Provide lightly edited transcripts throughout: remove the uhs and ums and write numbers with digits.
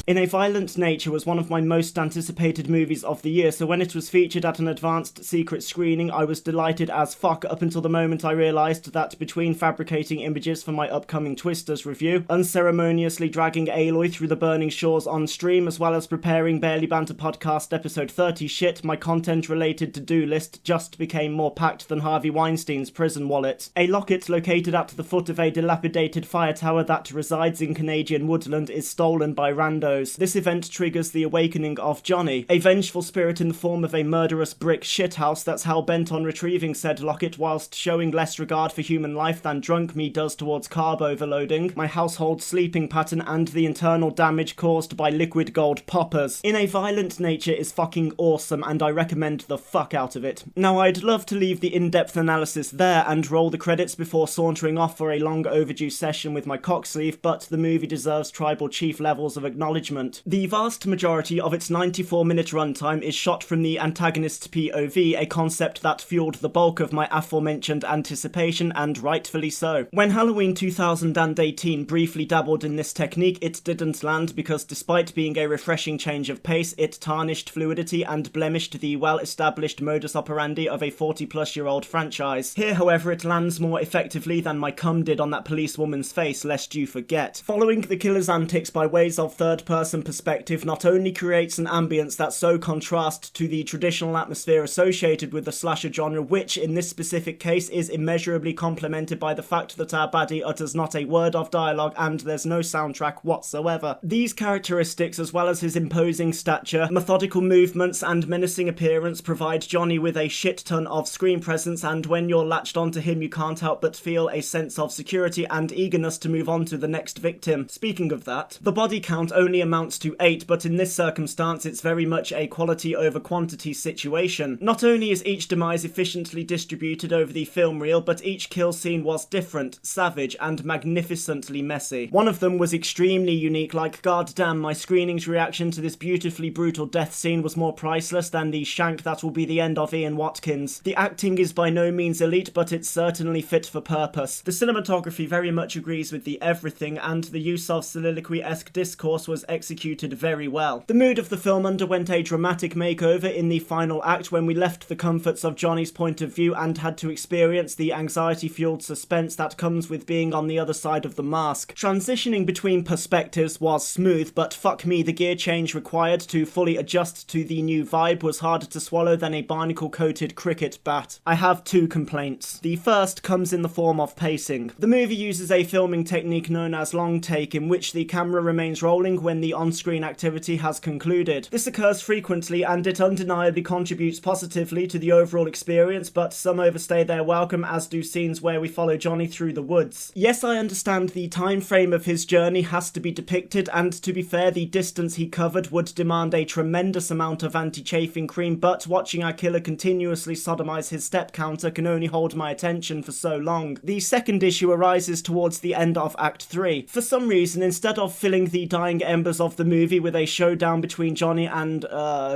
In a Violent Nature was one of my most anticipated movies of the year, so when it was featured at an advanced secret screening, I was delighted as fuck up until the moment I realised that between fabricating images for my upcoming Twisters review, unceremoniously dragging Aloy through the burning shores on stream, as well as preparing Barely Banter Podcast episode 30 shit, my content-related to-do list just became more packed than Harvey Weinstein's prison wallet. A locket located at the foot of a dilapidated fire tower that resides in Canadian woodland is stolen by randos. This event triggers the awakening of Johnny, a vengeful spirit in the form of a murderous brick shithouse that's hell-bent on retrieving said locket whilst showing less regard for human life than drunk me does towards carb overloading, my household sleeping pattern, and the internal damage caused by liquid gold poppers. In a Violent Nature is fucking awesome, and I recommend the fuck out of it. Now, I'd love to leave the in-depth analysis there and roll the credits before sauntering off for a long overdue session with my cocksleeve, but the movie deserves tribal chief levels of acknowledgement. The vast majority of its 94-minute runtime is shot from the antagonist's POV, a concept that fueled the bulk of my aforementioned anticipation, and rightfully so. When Halloween 2018 briefly dabbled in this technique, it didn't land because despite being a refreshing change of pace, it tarnished fluidity and blemished the well-established modus operandi of a 40-plus-year-old franchise. Here, however, it lands more effectively than my cum did on that policewoman's face, lest you forget. Following the killer's antics by ways of third-person perspective not only creates an ambience that so contrasts to the traditional atmosphere associated with the slasher genre, which in this specific case is immeasurably complemented by the fact that our baddie utters not a word of dialogue and there's no soundtrack whatsoever. These characteristics, as well as his imposing stature, methodical movements, and menacing appearance, provide Johnny with a shit ton of screen presence, and when you're latched onto him you can't help but feel a sense of security and eagerness to move on to the next victim. Speaking of that, the body count only amounts to 8, but in this circumstance it's very much a quality over quantity situation. Not only is each demise efficiently distributed over the film reel, but each kill scene was different, savage, and magnificently messy. One of them was extremely unique, like goddamn, my screening's reaction to this beautifully brutal death scene was more priceless than the shank that will be the end of Ian Watkins. The acting is by no means elite, but it's certainly fit for purpose. The cinematography very much agrees with the everything, and the use of soliloquy-esque discourse was executed very well. The mood of the film underwent a dramatic makeover in the final act when we left the comforts of Johnny's point of view and had to experience the anxiety-fueled suspense that comes with being on the other side of the mask. Transitioning between perspectives was smooth, but fuck me, the gear change required to fully adjust to the new vibe was harder to swallow than a barnacle-coated cricket bat. I have two complaints. The first comes in the form of pacing. The movie uses a filming technique known as long take, in which the camera remains rolling when the on-screen activity has concluded. This occurs frequently and it undeniably contributes positively to the overall experience, but some overstay their welcome, as do scenes where we follow Johnny through the woods. Yes, I understand the time frame of his journey has to be depicted, and to be fair, the distance he covered would demand a tremendous amount of anti-chafing cream, but watching our killer continuously sodomize his step counter can only hold my attention for so long. The second issue arises towards the end of Act 3. For some reason, instead of filling the dying embers of the movie with a showdown between Johnny and,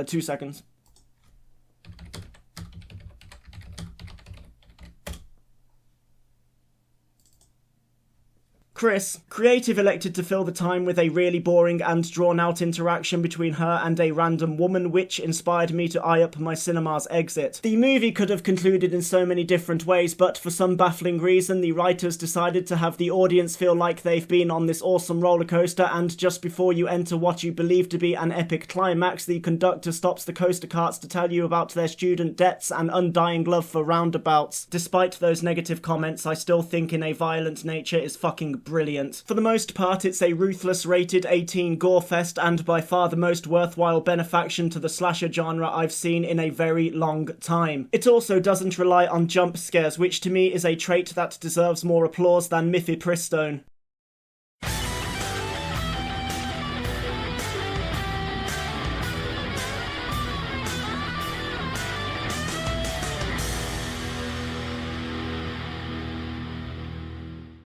2 seconds. Chris, creative elected to fill the time with a really boring and drawn-out interaction between her and a random woman, which inspired me to eye up my cinema's exit. The movie could have concluded in so many different ways, but for some baffling reason, the writers decided to have the audience feel like they've been on this awesome roller coaster, and just before you enter what you believe to be an epic climax, the conductor stops the coaster carts to tell you about their student debts and undying love for roundabouts. Despite those negative comments, I still think In a Violent Nature is fucking brilliant. For the most part, it's a ruthless rated 18 gore fest, and by far the most worthwhile benefaction to the slasher genre I've seen in a very long time. It also doesn't rely on jump scares, which to me is a trait that deserves more applause than Mifepristone.